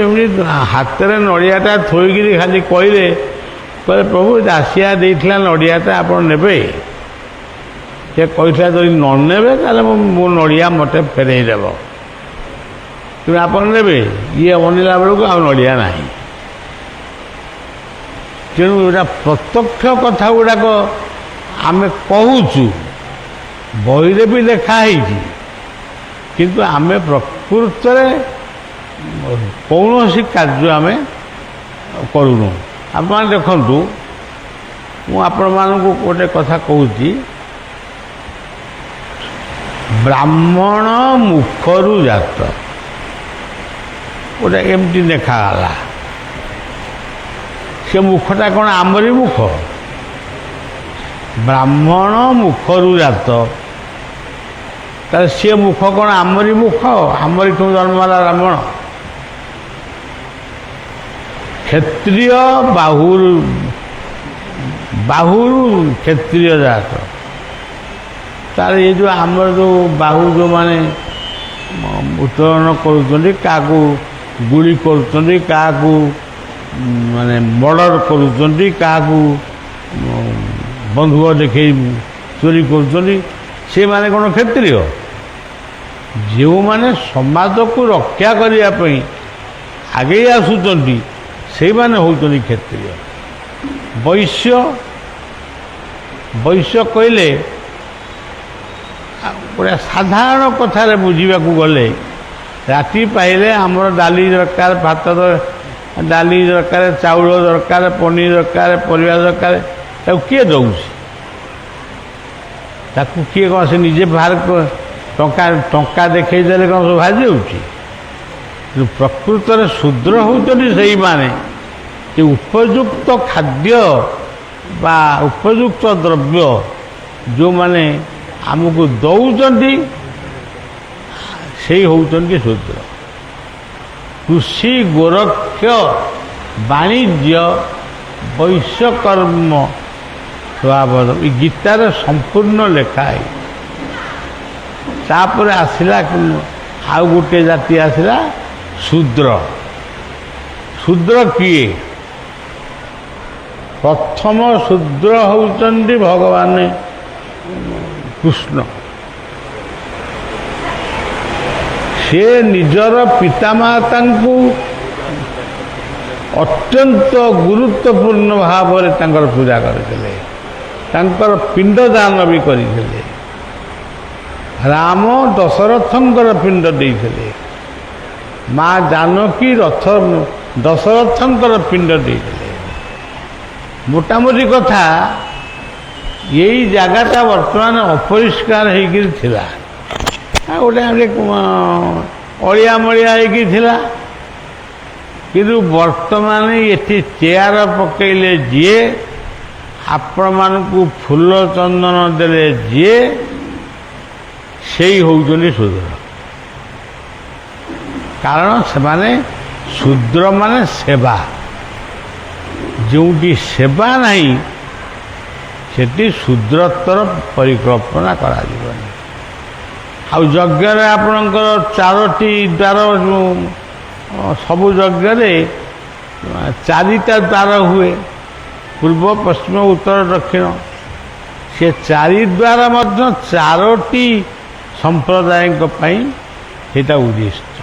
हाथ में नड़ियाटा थोईकि खाली कहले प्रभु दासिया देइथिला नड़ियाटा आप नेबे। से कहता जब न नेबे ताले मो नड़िया मते फेरई देव। ତେଣୁ ଆପଣ ନେବେ, ଇଏ ଅନେଇଲା ବେଳକୁ ଆଉ ନଡ଼ିଆ ନାହିଁ। ତେଣୁ ଏଇଟା ପ୍ରତ୍ୟକ୍ଷ କଥା ଗୁଡ଼ାକ ଆମେ କହୁଛୁ, ବହିରେ ବି ଲେଖା ହେଇଛି, କିନ୍ତୁ ଆମେ ପ୍ରକୃତରେ କୌଣସି କାର୍ଯ୍ୟ ଆମେ କରୁନୁ। ଆପଣମାନେ ଦେଖନ୍ତୁ, ମୁଁ ଆପଣମାନଙ୍କୁ ଗୋଟେ କଥା କହୁଛି, ବ୍ରାହ୍ମଣ ମୁଖରୁ ଜାତ, ଗୋଟେ ଏମିତି ଲେଖାଗଲା। ସେ ମୁଖଟା କ'ଣ ଆମରି ମୁଖ? ବ୍ରାହ୍ମଣ ମୁଖରୁ ଜାତ, ତାହେଲେ ସିଏ ମୁଖ କ'ଣ ଆମରି ମୁଖ? ଆମରିଠୁ ଜନ୍ମ ହେଲା ବ୍ରାହ୍ମଣ। କ୍ଷତ୍ରିୟ ବାହୁରୁ କ୍ଷତ୍ରିୟ ଜାତ, ତାର ଏ ଯେଉଁ ଆମର ଯେଉଁ ବାହୁ ଯେଉଁମାନେ ଉତ୍ତୋଳନ କରୁଛନ୍ତି, କାହାକୁ ଗୁଳି କରୁଛନ୍ତି, କାହାକୁ ମାନେ ମର୍ଡର କରୁଛନ୍ତି, କାହାକୁ ବନ୍ଧୁକ ଦେଖେଇ ଚୋରି କରୁଛନ୍ତି, ସେମାନେ କ'ଣ କ୍ଷତ୍ରିୟ? ଯେଉଁମାନେ ସମାଜକୁ ରକ୍ଷା କରିବା ପାଇଁ ଆଗେଇ ଆସୁଛନ୍ତି ସେଇମାନେ ହେଉଛନ୍ତି କ୍ଷତ୍ରିୟ। ବୈଶ୍ୟ କହିଲେ ଗୋଟେ ସାଧାରଣ କଥାରେ ବୁଝିବାକୁ ଗଲେ, ରାତି ପାଇଲେ ଆମର ଡାଲି ଦରକାର, ଭାତ ଡାଲି ଦରକାର, ଚାଉଳ ଦରକାର, ପନିର ଦରକାର, ପରିବା ଦରକାର, ତାକୁ କିଏ ଦେଉଛି? ତାକୁ କିଏ କ'ଣ ସେ ନିଜେ ବାହାର ଟଙ୍କା ଦେଖେଇ ଦେଲେ କ'ଣ ସବୁ ବାହାରି ଯାଉଛି? ପ୍ରକୃତରେ ଶୂଦ୍ର ହେଉଛନ୍ତି ସେଇମାନେ ଯେ ଉପଯୁକ୍ତ ଖାଦ୍ୟ ବା ଉପଯୁକ୍ତ ଦ୍ରବ୍ୟ ଯେଉଁମାନେ ଆମକୁ ଦେଉଛନ୍ତି, ସେଇ ହେଉଛନ୍ତି ଶୂଦ୍ର। କୃଷି ଗୋରକ୍ଷ ବାଣିଜ୍ୟ ବୈଶ୍ୟକର୍ମ ସ୍ୱଭାବ, ଏ ଗୀତାରେ ସମ୍ପୂର୍ଣ୍ଣ ଲେଖା ହେଇ। ତାପରେ ଆସିଲା ଆଉ ଗୋଟିଏ ଜାତି ଆସିଲା ଶୂଦ୍ର। ଶୂଦ୍ର କିଏ? ପ୍ରଥମ ଶୂଦ୍ର ହେଉଛନ୍ତି ଭଗବାନ କୃଷ୍ଣ। ସେ ନିଜର ପିତାମାତାଙ୍କୁ ଅତ୍ୟନ୍ତ ଗୁରୁତ୍ୱପୂର୍ଣ୍ଣ ଭାବରେ ତାଙ୍କର ପୂଜା କରିଥିଲେ, ତାଙ୍କର ପିଣ୍ଡଦାନ ବି କରିଥିଲେ। ରାମ ଦଶରଥଙ୍କର ପିଣ୍ଡ ଦେଇଥିଲେ, ମା ଜାନକୀ ଦଶରଥଙ୍କର ପିଣ୍ଡ ଦେଇଥିଲେ। ମୋଟାମୋଟି କଥା, ଏଇ ଜାଗାଟା ବର୍ତ୍ତମାନ ଅପରିଷ୍କାର ହେଇକିରି ଥିଲା, ଗୋଟେ ଅଳିଆ ମଳିଆ ହେଇକି ଥିଲା। କିନ୍ତୁ ବର୍ତ୍ତମାନ ଏଠି ଚେୟାର ପକେଇଲେ ଯିଏ, ଆପଣମାନଙ୍କୁ ଫୁଲ ଚନ୍ଦନ ଦେଲେ ଯିଏ, ସେଇ ହେଉଛନ୍ତି ଶୂଦ୍ର। କାରଣ ସେମାନେ ଶୂଦ୍ରମାନେ ସେବା, ଯେଉଁଠି ସେବା ନାହିଁ ସେଠି ଶୂଦ୍ରତ୍ୱର ପରିକଳ୍ପନା କରାଯିବନି। ଆଉ ଯଜ୍ଞରେ ଆପଣଙ୍କର 4ଟି ଦ୍ୱାର, ସବୁ ଯଜ୍ଞରେ 4ଟା ଦ୍ୱାର ହୁଏ, ପୂର୍ବ ପଶ୍ଚିମ ଉତ୍ତର ଦକ୍ଷିଣ। ସେ 4 ଦ୍ୱାର ମଧ୍ୟ 4ଟି ସମ୍ପ୍ରଦାୟଙ୍କ ପାଇଁ ସେଇଟା ଉଦ୍ଦିଷ୍ଟ।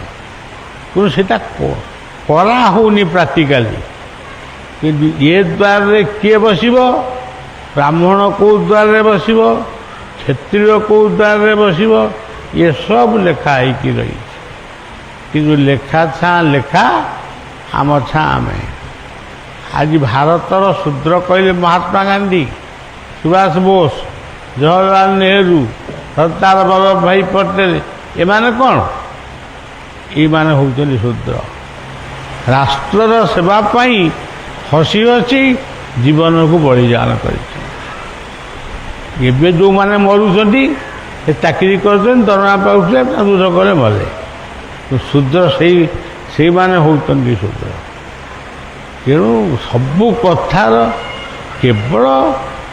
କିନ୍ତୁ ସେଇଟା କରା ହେଉନି ପ୍ରାକ୍ଟିକାଲି। କିନ୍ତୁ ଏ ଦ୍ୱାରରେ କିଏ ବସିବ? ବ୍ରାହ୍ମଣ କେଉଁ ଦ୍ୱାରରେ ବସିବ, କ୍ଷତ୍ରିୟ କେଉଁ ଦ୍ୱାରରେ ବସିବ, ଏସବୁ ଲେଖା ହେଇକି ରହିଛି। କିନ୍ତୁ ଲେଖା ଛାଁ ଲେଖା, ଆମ ଛାଁ ଆମେ। ଆଜି ଭାରତର ଶୂଦ୍ର କହିଲେ ମହାତ୍ମା ଗାନ୍ଧୀ, ସୁଭାଷ ବୋଷ, ଜବାହରଲାଲ ନେହେରୁ, ସର୍ଦ୍ଦାର ବଲ୍ଲଭଭାଇ ପଟେଲ, ଏମାନେ କ'ଣ? ଏଇମାନେ ହେଉଛନ୍ତି ଶୂଦ୍ର। ରାଷ୍ଟ୍ରର ସେବା ପାଇଁ ହସି ହସି ଜୀବନକୁ ବଳିଦାନ କରିଛନ୍ତି। ଏବେ ଯେଉଁମାନେ ମରୁଛନ୍ତି, ସେ ଚାକିରି କରୁଛନ୍ତି, ଦରମା ପାଉଥିଲେ, ଯୁଦ୍ଧ କଲେ ମଲେ। ଶୂଦ୍ର ସେଇମାନେ ହେଉଛନ୍ତି ଶୂଦ୍ର। ତେଣୁ ସବୁ କଥାର କେବଳ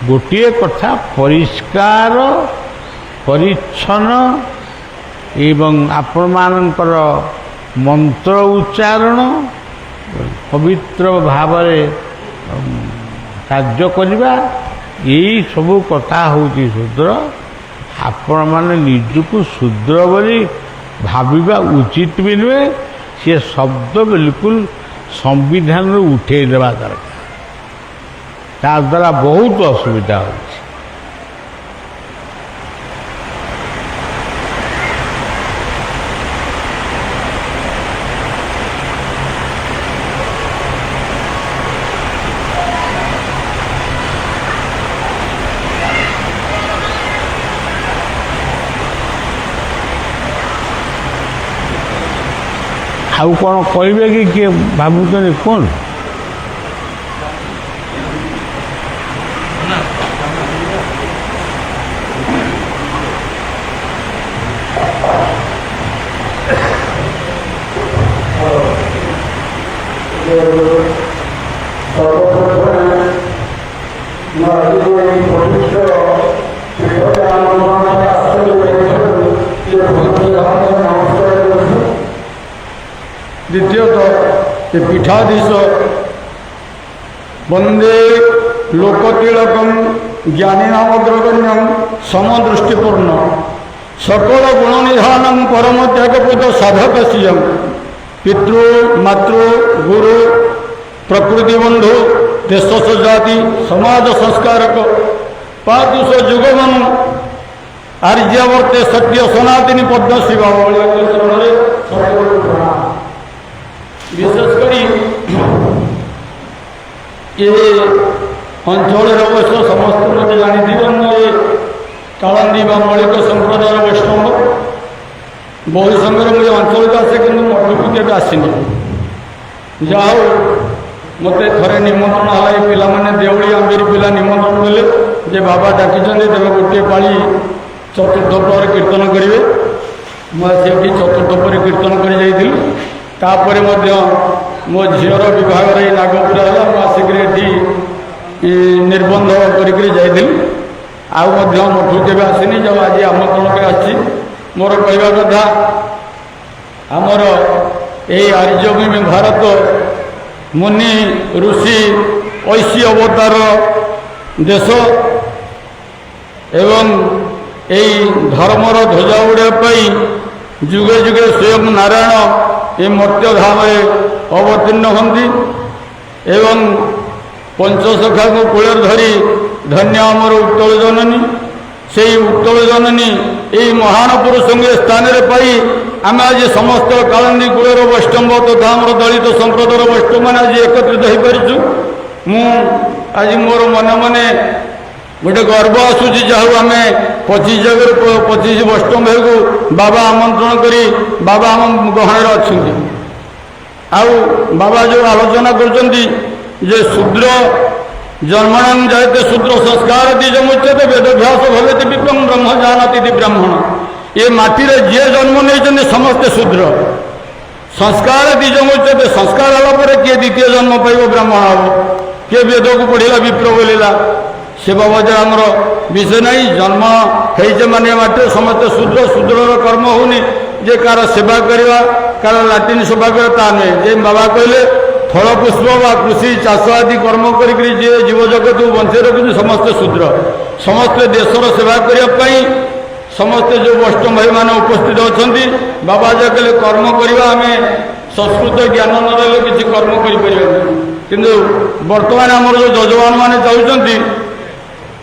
ଗୋଟିଏ କଥା, ପରିଷ୍କାର ପରିଚ୍ଛନ୍ନ ଏବଂ ଆପଣମାନଙ୍କର ମନ୍ତ୍ର ଉଚ୍ଚାରଣ ପବିତ୍ର ଭାବରେ କାର୍ଯ୍ୟ କରିବା, ଏଇ ସବୁ କଥା ହେଉଛି ଶୂଦ୍ର। ଆପଣମାନେ ନିଜକୁ ଶୂଦ୍ର ବୋଲି ଭାବିବା ଉଚିତ ବି ନୁହେଁ। ସେ ଶବ୍ଦ ବିଲକୁଲ ସମ୍ବିଧାନରୁ ଉଠେଇ ଦେବା ଦରକାର। ତାଦ୍ୱାରା ବହୁତ ଅସୁବିଧା ହେଉଛି। ଆଉ କ'ଣ କହିବେ କି କିଏ ଭାବୁଛନ୍ତି କୁହନ୍ତୁ? द्वितीयतः ये पीठाधीश वंदे लोकतिलकम ज्ञानीनामग्रगण्यम समदृष्टिपूर्ण सकल गुणनिधानम परम त्यागपूत साधक सीयम पितृ मातृ गुरु प्रकृति बंधु देश जाति समाज संस्कारक पादुष जुगमन आर्यावर्ते सत्य सनातनी पद्मश्री बाबा विशेषकर ये अंचल अवश्य समस्त मत जानी ये कालांदी मौलिक संप्रदाय वैष्णव बहु संघर मुझे अंचल को आसे कि मठक के आसनी जाओ मत थे निमंत्रण है पिला मैंने देवड़ी आंबेरी पिला निमंत्रण देले जे बाबा डाकी देवे गोटे पाली चतुर्थ पर कीर्तन करेंगे मुझे चतुर्थ पर कीर्तन कर तापर मो झीर विभाग नागपुर है मुझे निर्बंध कर आउ मठू के आसनी जब आज आमंत्रण पे आसी मोर कहवा कथा आमर यही आर्यभूमि भारत मुनि ऋषि ऐशी अवतार देश एवं यही धर्मर ध्वजा उड़ाई जुगे जुगे स्वयं नारायण ये मर्त्यधाम अवतीर्ण होती एवं पंचसखा को कूल धरी धन्य आमर उत्कल जननी से उत्कल जननी यही महान पुरुष स्थान पाई आम आज समस्त कालांदी कूलर वैष्णव तथा आम दलित संप्रदायर वैष्णव मैंने आज एकत्रित हो पारिछु मु आज मोर मन मने गोटे गर्व आसूँ जहाँ आम 25 जगह 25 वैष्णव को बाबा आमंत्रण करी बाबा आम गहण अच्छा आउ बाबा जो आलोचना कर शूद्र जन्मण जायते शूद्र संस्कार द्विजमुच्यते वेदभ्यास भवेति विप्रम ब्रह्म जानती ब्राह्मण ये माटी रे जे जन्म नहीं समस्ते शूद्र संस्कार द्विजमुच्यते संस्कार आलापर किए द्वितीय जन्म पाइब ब्राह्मण हम किए वेद को पढ़ला विप्र बोलिला से बाबद आमर विषय नहीं जन्म है माने माटे समस्त शूद्र शूद्रर कर्म होनी जे कार सेवा करवा कार लाट्रिन सेवा करता नुहे जे बाबा कहले फल पुष्प व कृषि चाष आदि कर्म करी जीव जगत को बंचे रखुच्छे समस्ते शूद्र समस्ते देशर सेवा करने समस्ते जो वैष्णव भाई मैंने उपस्थित अच्छा बाबा जे कहले कर्म करवा आम संस्कृत ज्ञान नदेले किसी कर्म करें बर्तमान आमर जो जजमान मैंने चाहते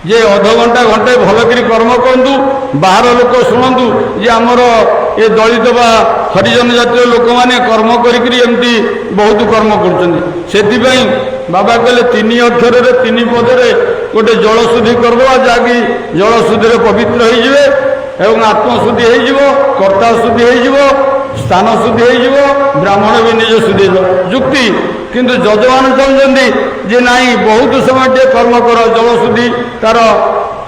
जे अध घंटा घंटे भलकरी कर्म करूँ बाहर लोक शुणु जे आमर ये दलित बा हरिजन जातीय लोक मैंने कर्म करमती बहुत कर्म कर बाबा कहले 3 अक्षर 3 पदे गोटे जलशुद्धि करदे जहाँकि जलशुद्धि पवित्र हो आत्मशुद्धि हो कर्ता शुद्धि हो स्थान शुद्धि हो ब्राह्मण भी निज शुद्धि जुक्ति किंतु जजमान चाहते जे नाई बहुत समय टे कर्म कर जलशुद्धि तार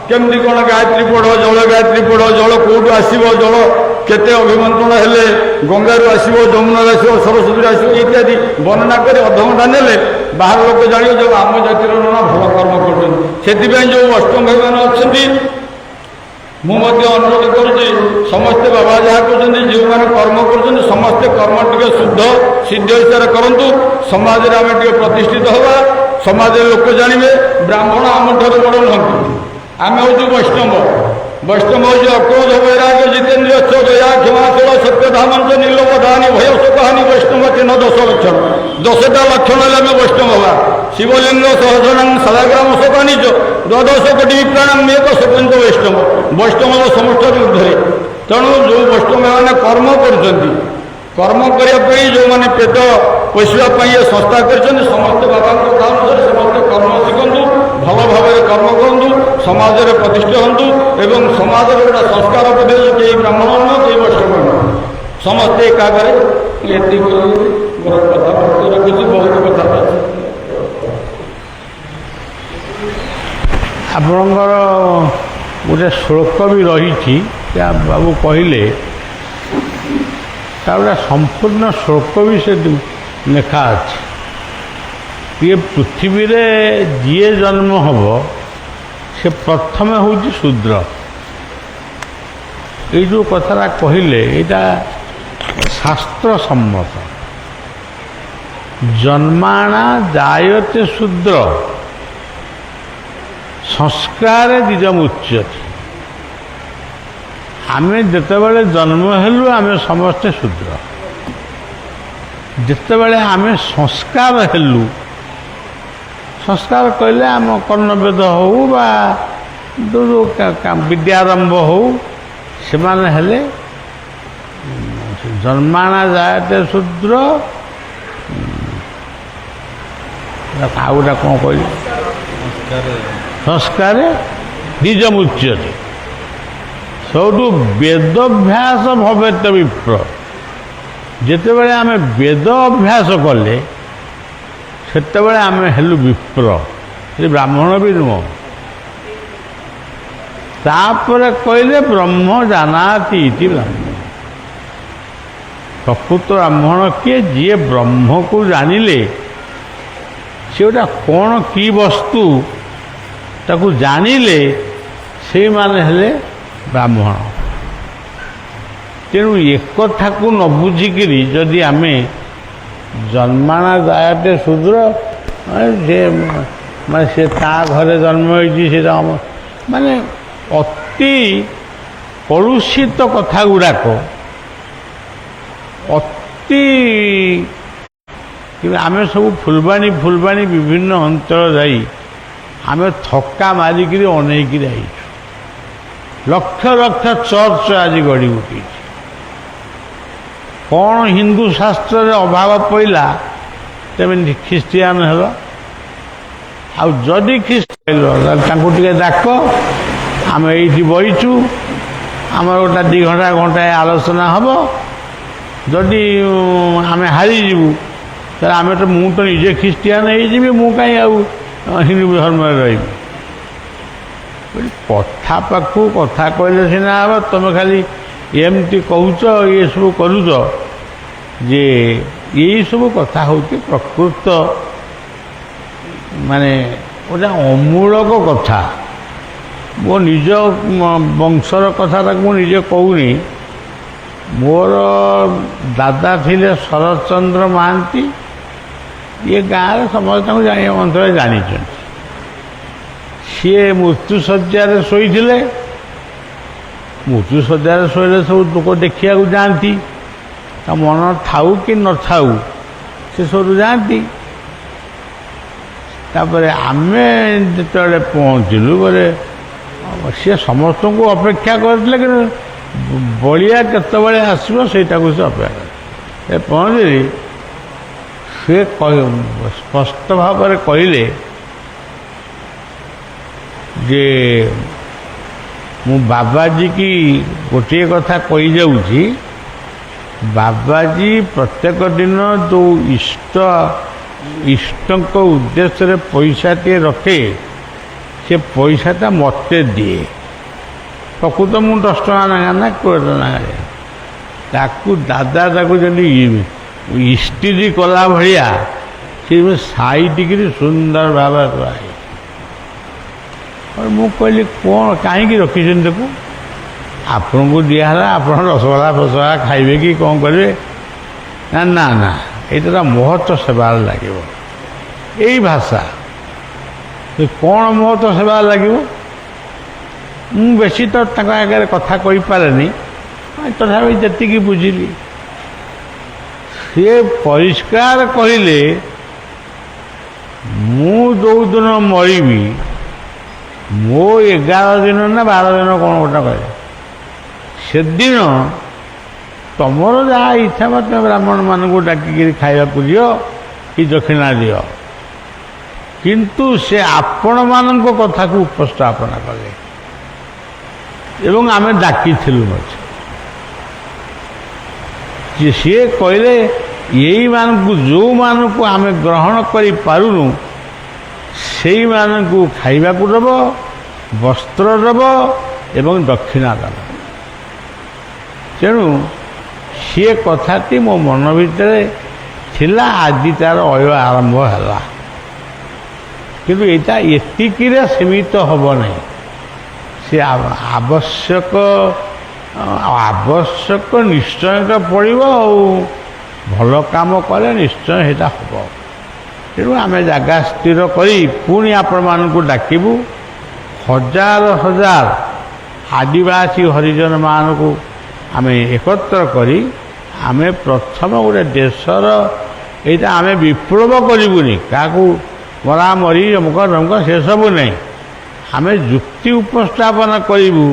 केमती कौन गायत्री पढ़ जल गायत्री पढ़ जल कौटू आसव जल केते अभिमंत्रण हेले गंगारू आसव जमुना आसव सरस्वती आसव इत्यादि वर्णना कर अध घंटा ने बाहर लोक जान जो आम जातिर ना भल कर्म कर जो वैष्णव भाई मैंने अच्छा मुझे अनुरोध करुँच समस्ते बाबा जहाँ कहते जो मैंने कर्म कर समस्ते कर्म टे शुद्ध सिद्ध हिसाब करूँ समाज में आम टे प्रतिष्ठित हवा समाज लोक जानवे ब्राह्मण आम ठार बड़ नुहति आम हूँ वैष्णव ବୈଷ୍ଣବ ହେଉଛି ଅକ୍ରୋଧ ବୈରାଗ୍ୟ ଜିତେନ୍ଦ୍ରିୟ ଦୟା କ୍ଷମାଶୀଳ ସତ୍ୟଧାମଞ୍ଚ ନିର୍ଲୋଭଦାନି ଭୟ ସୁଖହାନି ବୈଷ୍ଣବ ଚିହ୍ନ 10 ଲକ୍ଷଣ 10ଟା ଲକ୍ଷଣ ହେଲେ ଆମେ ବୈଷ୍ଣବ ହେବା। ଶିବଲିଙ୍ଗ ସହସ୍ରନାମ ସାଧାଗ୍ରାମ ଶୋକାନିଚ ଦ୍ୱାଦଶ କୋଟି ବିପ୍ରାଣାମ ଏକ ସ୍ୱତନ୍ତ୍ର ବୈଷ୍ଣବ। ବୈଷ୍ଣବ ସମସ୍ତ ঊର୍ଦ୍ଧ୍ୱରେ। ତେଣୁ ଯେଉଁ ବୈଷ୍ଣବମାନେ କର୍ମ କରୁଛନ୍ତି, କର୍ମ କରିବା ପାଇଁ ଯେଉଁମାନେ ପେଟ ପୋଷିବା ପାଇଁ ଏ ସଂସ୍ଥା କରିଛନ୍ତି, ସମସ୍ତେ ବାବାଙ୍କ କଥା ଅନୁସାରେ ସମସ୍ତେ କର୍ମ ଶିଖନ୍ତୁ, ଭଲ ଭାବରେ କର୍ମ କରନ୍ତୁ, ସମାଜରେ ପ୍ରତିଷ୍ଠା ହୁଅନ୍ତୁ ଏବଂ ସମାଜରେ ଗୋଟେ ସଂସ୍କାର ପଦ୍ଧତି କେହି ବ୍ରାହ୍ମଣ ନୁହଁ, କେହି ବୈଷ୍ଣବ ନୁହଁ, ସମସ୍ତେ ଏକାଗରେ ଏତିକି ମୋର କଥାବାର୍ତ୍ତା ରଖୁଛି। ବହୁତ କଥା ଅଛି। ଆପଣଙ୍କର ଗୋଟେ ଶ୍ଲୋକ ବି ରହିଛି, ବାବୁ କହିଲେ, ତା ଗୋଟେ ସମ୍ପୂର୍ଣ୍ଣ ଶ୍ଲୋକ ବି ସେ ଲେଖା ଅଛି। ଇଏ ପୃଥିବୀରେ ଯିଏ ଜନ୍ମ ହେବ ସେ ପ୍ରଥମେ ହେଉଛି ଶୂଦ୍ର। ଏଇ ଯେଉଁ କଥାଟା କହିଲେ ଏଇଟା ଶାସ୍ତ୍ରସମ୍ମତ। ଜନ୍ମାଣା ଜାୟତେ ଶୂଦ୍ର ସଂସ୍କାରେ ଦ୍ୱିଜମୁଚ୍ୟତେ। ଆମେ ଯେତେବେଳେ ଜନ୍ମ ହେଲୁ ଆମେ ସମସ୍ତେ ଶୂଦ୍ର। ଯେତେବେଳେ ଆମେ ସଂସ୍କାର ହେଲୁ, ସଂସ୍କାର କହିଲେ ଆମ କର୍ଣ୍ଣବେଦ ହେଉ ବା ଯେଉଁ ବିଦ୍ୟାରମ୍ଭ ହେଉ, ସେମାନେ ହେଲେ ଜନ୍ମାଣା ଜାୟତେ ଶୂଦ୍ର। ଆଉ ଗୋଟେ କ'ଣ କହିଲେ? ସଂସ୍କାରେ ଦ୍ୱିଜମୁଚ୍ୟତେ। ସବୁଠୁ ବେଦଭ୍ୟାସ ଭବେତ ବିପ୍ର। ଯେତେବେଳେ ଆମେ ବେଦ ଅଭ୍ୟାସ କଲେ ସେତେବେଳେ ଆମେ ହେଲୁ ବିପ୍ର, ସେ ବ୍ରାହ୍ମଣ ବି ନୁହଁ। ତାପରେ କହିଲେ ବ୍ରହ୍ମ ଜାନାତି ଇତି ବ୍ରାହ୍ମଣ। ପ୍ରକୃତ ବ୍ରାହ୍ମଣ କିଏ? ଯିଏ ବ୍ରହ୍ମକୁ ଜାଣିଲେ, ସେ ଗୋଟା କ'ଣ କି ବସ୍ତୁ ତାକୁ ଜାଣିଲେ, ସେଇମାନେ ହେଲେ ବ୍ରାହ୍ମଣ। ତେଣୁ ଏକଥାକୁ ନ ବୁଝିକିରି ଯଦି ଆମେ ଜନ୍ମାଣା ଜାୟତେ ଶୂଦ୍ର, ମାନେ ସେ ତା ଘରେ ଜନ୍ମ ହେଇଛି, ସେଇଟା ମାନେ ଅତି କଳୁଷିତ କଥା ଗୁଡ଼ାକ, ଅତି ଆମେ ସବୁ ଫୁଲବାଣୀ ବିଭିନ୍ନ ଅଞ୍ଚଳ ଯାଇ ଆମେ ଥକା ମାରିକିରି ଅନେଇକିରି ଆଇଛୁ। ଲକ୍ଷ ଲକ୍ଷ ଚର୍ଚ୍ଚ ଆଜି ଗଢ଼ି ଉଠିଛି। କ'ଣ ହିନ୍ଦୁ ଶାସ୍ତ୍ରରେ ଅଭାବ ପଇଲା ତେବେ ଖ୍ରୀଷ୍ଟିଆନ ହେବ? ଆଉ ଯଦି ଖ୍ରୀଷ୍ଟିଆନ ତାଙ୍କୁ ଟିକେ ଡାକ, ଆମେ ଏଇଠି ବଇଛୁ, ଆମର ଗୋଟେ 2 ଘଣ୍ଟା ଘଣ୍ଟାଏ ଆଲୋଚନା ହେବ। ଯଦି ଆମେ ହାରିଯିବୁ ତାହେଲେ ମୁଁ ତ ନିଜେ ଖ୍ରୀଷ୍ଟିଆନ ହେଇଯିବି, ମୁଁ କାହିଁ ଆଉ ହିନ୍ଦୁ ଧର୍ମରେ ରହିବି। କଥା ପାଖକୁ କଥା କହିଲେ ସିନା ହେବ। ତୁମେ ଖାଲି ଏମିତି କହୁଛ, ଏସବୁ କରୁଛ, ଯେ ଏଇସବୁ କଥା ହେଉଛି ପ୍ରକୃତ ମାନେ ଗୋଟେ ଅମୂଳକ କଥା। ମୋ ନିଜ ବଂଶର କଥାଟାକୁ ମୁଁ ନିଜେ କହୁନି। ମୋର ଦାଦା ଥିଲେ ଶରତଚନ୍ଦ୍ର ମହାନ୍ତି। ଇଏ ଗାଁରେ ସମସ୍ତଙ୍କୁ ଅଞ୍ଚଳରେ ଜାଣିଛନ୍ତି। ସିଏ ମୃତ୍ୟୁଶଯ୍ୟାରେ ଶୋଇଥିଲେ। ମୃତ୍ୟୁଶଯ୍ୟାରେ ଶୋଇଲେ ସବୁ ଲୋକ ଦେଖିବାକୁ ଯାଆନ୍ତି। ତା ମନ ଥାଉ କି ନଥାଉ ସେ ସବୁ ଯାଆନ୍ତି। ତାପରେ ଆମେ ଯେତେବେଳେ ପହଞ୍ଚିଲୁ, ବୋଲେ ସିଏ ସମସ୍ତଙ୍କୁ ଅପେକ୍ଷା କରିଥିଲେ, କିନ୍ତୁ ବଳିଆ କେତେବେଳେ ଆସିବ ସେଇଟାକୁ ସେ ଅପେକ୍ଷା କଲେ। ପହଞ୍ଚିଲି, ସେ ସ୍ପଷ୍ଟ ଭାବରେ କହିଲେ ଯେ ମୁଁ ବାବାଜୀ କି ଗୋଟିଏ କଥା କହିଯାଉଛି। ବାବାଜୀ ପ୍ରତ୍ୟେକ ଦିନ ଯେଉଁ ଇଷ୍ଟଙ୍କ ଉଦ୍ଦେଶ୍ୟରେ ପଇସାଟିଏ ରଖେ, ସେ ପଇସାଟା ମୋତେ ଦିଏ। ପ୍ରକୃତ ମୁଁ 10 ଟଙ୍କା ନାଗା ନା 20 ଟଙ୍କା ନାଗା। ତାକୁ ଦାଦା ତାକୁ ଯେମିତି ଇଷ୍ଟିରି କଲା ଭଳିଆ ସେ ସାଇଟିକିରି ସୁନ୍ଦର ଭାବରେ ଥୁଆହେଇଛି। ମୁଁ କହିଲି କ'ଣ କାହିଁକି ରଖିଛନ୍ତି ତାକୁ? ଆପଣଙ୍କୁ ଦିଆହେଲା, ଆପଣ ରସଗୋଲା ଫସଗୋଲା ଖାଇବେ କି କ'ଣ କରିବେ? ନା ନା, ଏଇଟା ମହତ ସେବାରେ ଲାଗିବ। ଏଇ ଭାଷା କ'ଣ ମହତ ସେବାରେ ଲାଗିବ? ମୁଁ ବେଶୀ ତ ତାଙ୍କ ଆଗରେ କଥା କହିପାରେନି, ତଥାପି ଯେତିକି ବୁଝିଲି ସିଏ ପରିଷ୍କାର କହିଲେ ମୁଁ ଯେଉଁଦିନ ମରିବି ମୋ 11 ଦିନ ନା 12 ଦିନ କ'ଣ ଗୋଟେ କହିଲେ, ସେଦିନ ତମର ଯାହା ଇଚ୍ଛା ବା ତୁମେ ବ୍ରାହ୍ମଣମାନଙ୍କୁ ଡାକିକିରି ଖାଇବାକୁ ଦିଅ କି ଦକ୍ଷିଣା ଦିଅ, କିନ୍ତୁ ସେ ଆପଣମାନଙ୍କ କଥାକୁ ଉପସ୍ଥାପନ କଲେ ଏବଂ ଆମେ ଡାକିଥିଲୁ ମଧ୍ୟ। ସିଏ କହିଲେ ଏଇମାନଙ୍କୁ ଯେଉଁମାନଙ୍କୁ ଆମେ ଗ୍ରହଣ କରିପାରୁନୁ ସେଇମାନଙ୍କୁ ଖାଇବାକୁ ଦେବ, ବସ୍ତ୍ର ଦେବ ଏବଂ ଦକ୍ଷିଣା ଦେବ। ତେଣୁ ସିଏ କଥାଟି ମୋ ମନ ଭିତରେ ଥିଲା, ଆଜି ତା'ର ଅୟ ଆରମ୍ଭ ହେଲା। କିନ୍ତୁ ଏଇଟା ଏତିକିରେ ସୀମିତ ହେବ ନାହିଁ, ସେ ଆବଶ୍ୟକ ନିଶ୍ଚୟ ପଡ଼ିବ ଆଉ ଭଲ କାମ କଲେ ନିଶ୍ଚୟ ସେଇଟା ହେବ। ତେଣୁ ଆମେ ଜାଗା ସ୍ଥିର କରି ପୁଣି ଆପଣମାନଙ୍କୁ ଡାକିବୁ। ହଜାର ହଜାର ଆଦିବାସୀ ହରିଜନମାନଙ୍କୁ ଆମେ ଏକତ୍ର କରି ଆମେ ପ୍ରଥମ ଗୋଟେ ଦେଶର ଏଇଟା ଆମେ ବିପ୍ଳବ କରିବୁନି, କାହାକୁ ମରାମରି ଅମୁକ ଧମକ ସେସବୁ ନାହିଁ। ଆମେ ଯୁକ୍ତି ଉପସ୍ଥାପନ କରିବୁ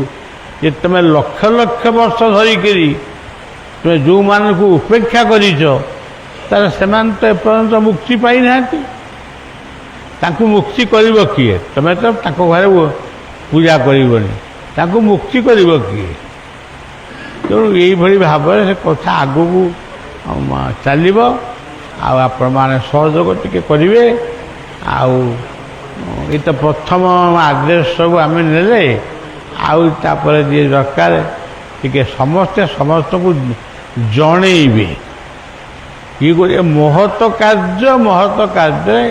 ଯେ ତୁମେ ଲକ୍ଷ ଲକ୍ଷ ବର୍ଷ ଧରିକିରି ତୁମେ ଯେଉଁମାନଙ୍କୁ ଉପେକ୍ଷା କରିଛ ତାହେଲେ ସେମାନେ ତ ଏପର୍ଯ୍ୟନ୍ତ ମୁକ୍ତି ପାଇନାହାନ୍ତି, ତାଙ୍କୁ ମୁକ୍ତି କରିବ କିଏ? ତୁମେ ତ ତାଙ୍କ ଘରେ ପୂଜା କରିବନି, ତାଙ୍କୁ ମୁକ୍ତି କରିବ କିଏ? ତେଣୁ ଏଇଭଳି ଭାବରେ ସେ କଥା ଆଗକୁ ଚାଲିବ। ଆଉ ଆପଣମାନେ ସହଯୋଗ ଟିକେ କରିବେ। ଆଉ ଏ ତ ପ୍ରଥମ ଆଡ୍ରେସ୍ ସବୁ ଆମେ ନେଲେ, ଆଉ ତାପରେ ଯିଏ ଦରକାର ଟିକେ ସମସ୍ତେ ସମସ୍ତଙ୍କୁ ଜଣେଇବେ। ଇଏ ଗୋଟିଏ ମହତ କାର୍ଯ୍ୟରେ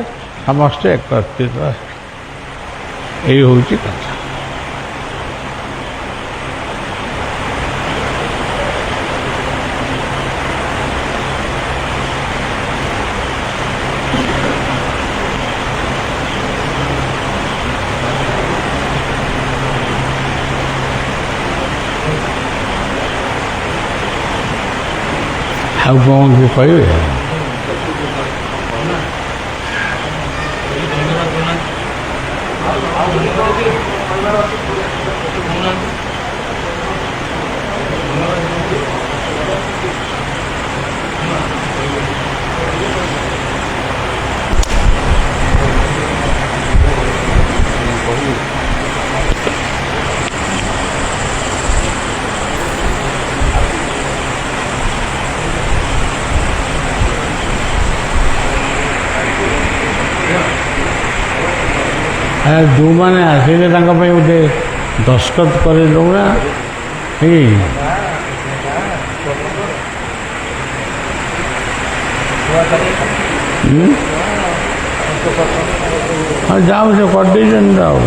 ସମସ୍ତେ ଏକତ୍ରିତ, ଏଇ ହେଉଛି କଥା। ଆଉ କ'ଣ କହିବେ? ଯେଉଁମାନେ ଆସିଲେ ତାଙ୍କ ପାଇଁ ଗୋଟେ ଦସ୍ତଖତ କରିଦେଉ ନା, ହଁ ଯାଉ ସେ କରିଦେଇଛନ୍ତି ଆଉ।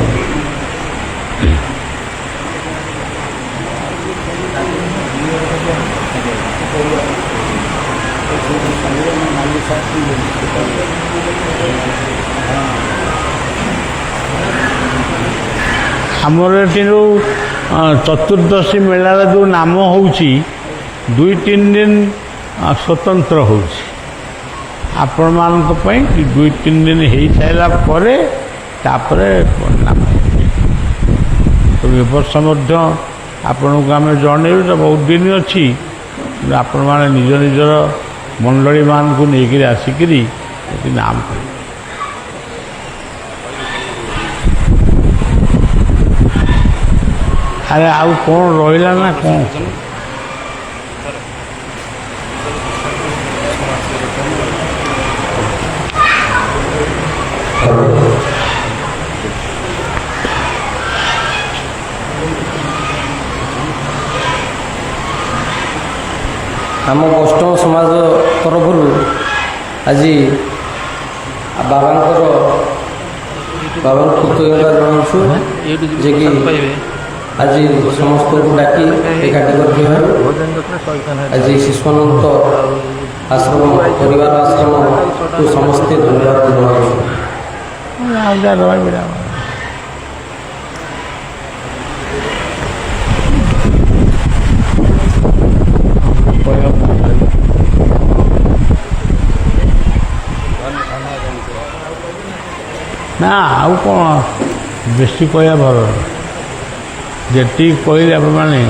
ଆମର ଏଠି ଯେଉଁ ଚତୁର୍ଦ୍ଦଶୀ ମେଳାର ଯେଉଁ ନାମ ହେଉଛି 2-3 ଦିନ ସ୍ୱତନ୍ତ୍ର ହେଉଛି ଆପଣମାନଙ୍କ ପାଇଁ। 2-3 ଦିନ ହେଇସାରିଲା ପରେ ତାପରେ ନାମ ଏ ବର୍ଷ ମଧ୍ୟ ଆପଣଙ୍କୁ ଆମେ ଜଣେଇବୁ। ତ ବହୁତ ଦିନ ଅଛି, ଆପଣମାନେ ନିଜ ନିଜର ମଣ୍ଡଳୀମାନଙ୍କୁ ନେଇକରି ଆସିକିରି ଏଠି ନାମ କରିବେ। ଆରେ ଆଉ କ'ଣ ରହିଲା ନା କ'ଣ? ଆମ ବୈଷ୍ଣବ ସମାଜ ତରଫରୁ ଆଜି ବାବାଙ୍କୁ କୃତଜ୍ଞତା ଜଣାଉଛୁ ଯେ କି ଆଜି ସମସ୍ତଙ୍କୁ ଡାକି ଏକାଠି କରିଥିବାରୁ। ଆଜି ଶିଶୁଅନନ୍ତ ଆଶ୍ରମ ପରିବାର ଆଶ୍ରମକୁ ସମସ୍ତେ ଧନ୍ୟବାଦ ଜଣାଉଛୁ। ନା ଆଉ କ'ଣ ବେଶୀ କହିବା ଭଲ ଯେତିକି କହିଲେ ଆପଣମାନେ